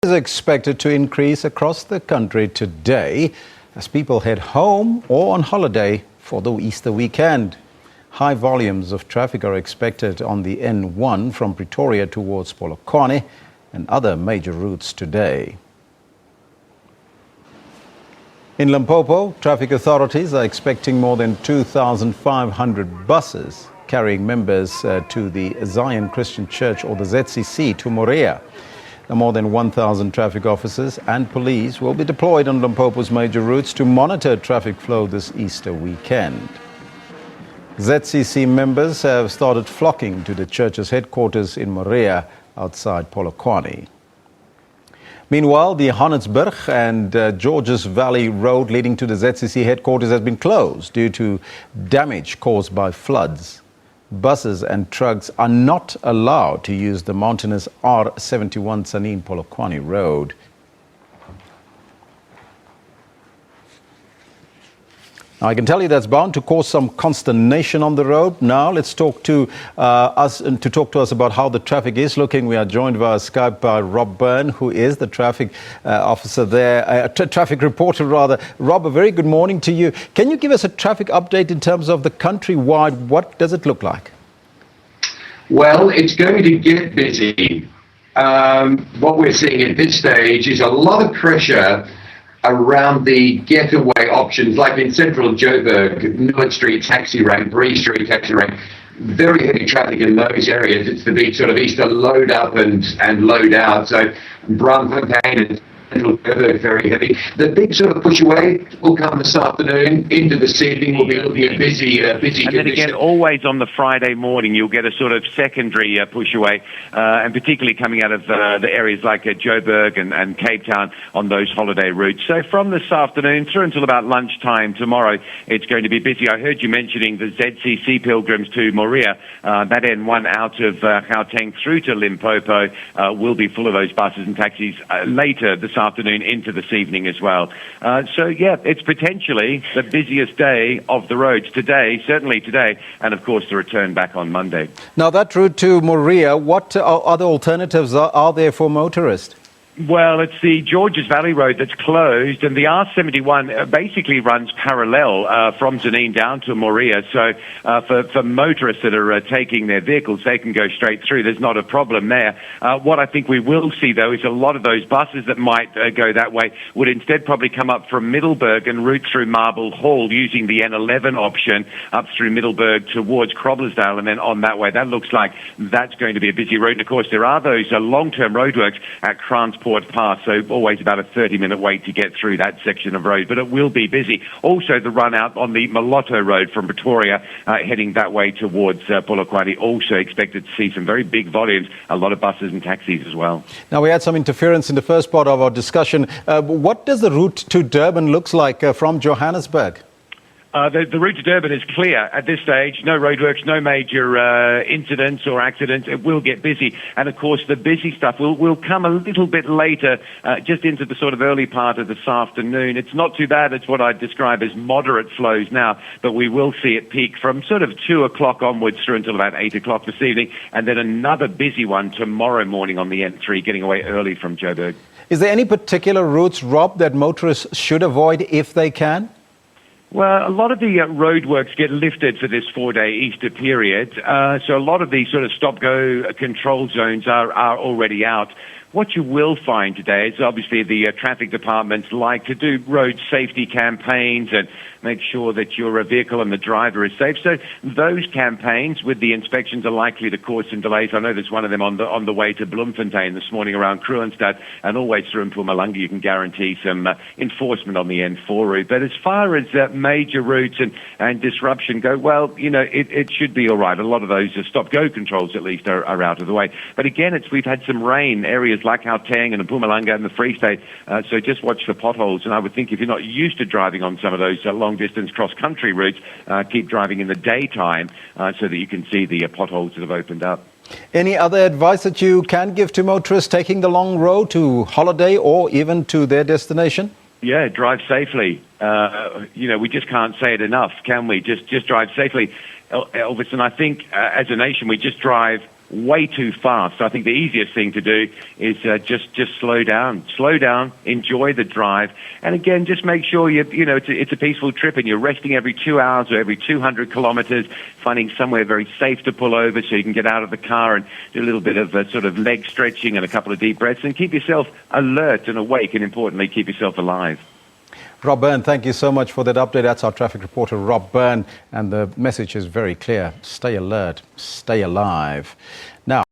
Is expected to increase across the country today as people head home or on holiday for the Easter weekend. High volumes of traffic are expected on the N1 from Pretoria towards Polokwane and other major routes today. In Limpopo, traffic authorities are expecting more than 2,500 buses carrying members to the Zion Christian Church or the ZCC to Morea. More than 1,000 traffic officers and police will be deployed on Limpopo's major routes to monitor traffic flow this Easter weekend. ZCC members have started flocking to the church's headquarters in Morea outside Polokwane. Meanwhile, the Johannesburg and Georges Valley Road leading to the ZCC headquarters has been closed due to damage caused by floods. Buses and trucks are not allowed to use the mountainous R71 Sanin Polokwane Road. Now, I can tell you that's bound to cause some consternation on the road. Now, let's talk to us about how the traffic is looking. We are joined via Skype by Rob Byrne, who is the traffic officer there, traffic reporter rather. Rob, a very good morning to you. Can you give us a traffic update in terms of the countrywide? What does it look like? Well, it's going to get busy. What we're seeing at this stage is a lot of pressure around the getaway options, like in central Joburg, Newark Street taxi rank, Bree Street taxi rank. Very heavy traffic in those areas. It's the big sort of Easter load up and load out. So Braamfontein and central Joburg very heavy. The big sort of push away will come this afternoon. Into this evening we'll be looking at busy conditions. And then again, always on the Friday morning, you'll get a sort of secondary push away, and particularly coming out of the areas like Joburg and Cape Town on those holiday routes. So from this afternoon through until about lunchtime tomorrow, it's going to be busy. I heard you mentioning the ZCC pilgrims to Morea. That N1 out of Gauteng through to Limpopo will be full of those buses and taxis later this afternoon into this evening as well. So yeah, it's potentially the busiest day of the roads today, certainly today, and of course the return back on Monday. Now that route to Morea, what other alternatives are there for motorists? Well, it's the Georges Valley Road that's closed, and the R71 basically runs parallel from Zanin down to Morea. So for motorists that are taking their vehicles, they can go straight through. There's not a problem there. What I think we will see, though, is a lot of those buses that might go that way would instead probably come up from Middelburg and route through Marble Hall using the N11 option up through Middelburg towards Groblersdale and then on that way. That looks like that's going to be a busy route. And, of course, there are those long-term roadworks at Transport Pass, so always about a 30-minute wait to get through that section of road, but it will be busy. Also, the run out on the Malotto Road from Pretoria heading that way towards Polokwane, also expected to see some very big volumes, a lot of buses and taxis as well. Now, we had some interference in the first part of our discussion. What does the route to Durban look like from Johannesburg? The route to Durban is clear at this stage. No roadworks, no major incidents or accidents. It will get busy. And, of course, the busy stuff will come a little bit later, just into the sort of early part of this afternoon. It's not too bad. It's what I'd describe as moderate flows now. But we will see it peak from sort of 2 o'clock onwards through until about 8 o'clock this evening. And then another busy one tomorrow morning on the N3, getting away early from Joburg. Is there any particular routes, Rob, that motorists should avoid if they can? Well, a lot of the roadworks get lifted for this 4-day Easter period, so a lot of the sort of stop-go control zones are already out. What you will find today is obviously the traffic departments like to do road safety campaigns and make sure that your vehicle and the driver is safe. So those campaigns with the inspections are likely to cause some delays. I know there's one of them on the way to Bloemfontein this morning around Kroonstad, and always through Mpumalanga you can guarantee some enforcement on the N4 route. But as far as major routes and disruption go, well, you know, it should be all right. A lot of those stop-go controls at least are out of the way. But again, we've had some rain areas like Gauteng and Mpumalanga and the Free State, so just watch the potholes. And I would think if you're not used to driving on some of those long-distance cross-country routes, keep driving in the daytime so that you can see the potholes that have opened up. Any other advice that you can give to motorists taking the long road to holiday or even to their destination? Yeah, drive safely. You know, we just can't say it enough, can we? Just drive safely. Elvis, and I think as a nation we just drive way too fast. So I think the easiest thing to do is just slow down, enjoy the drive, and again, just make sure it's a peaceful trip and you're resting every 2 hours or every 200 kilometers, finding somewhere very safe to pull over so you can get out of the car and do a little bit of sort of leg stretching and a couple of deep breaths and keep yourself alert and awake, and importantly, keep yourself alive. Rob Byrne, thank you so much for that update. That's our traffic reporter, Rob Byrne, and the message is very clear. Stay alert, stay alive. Now,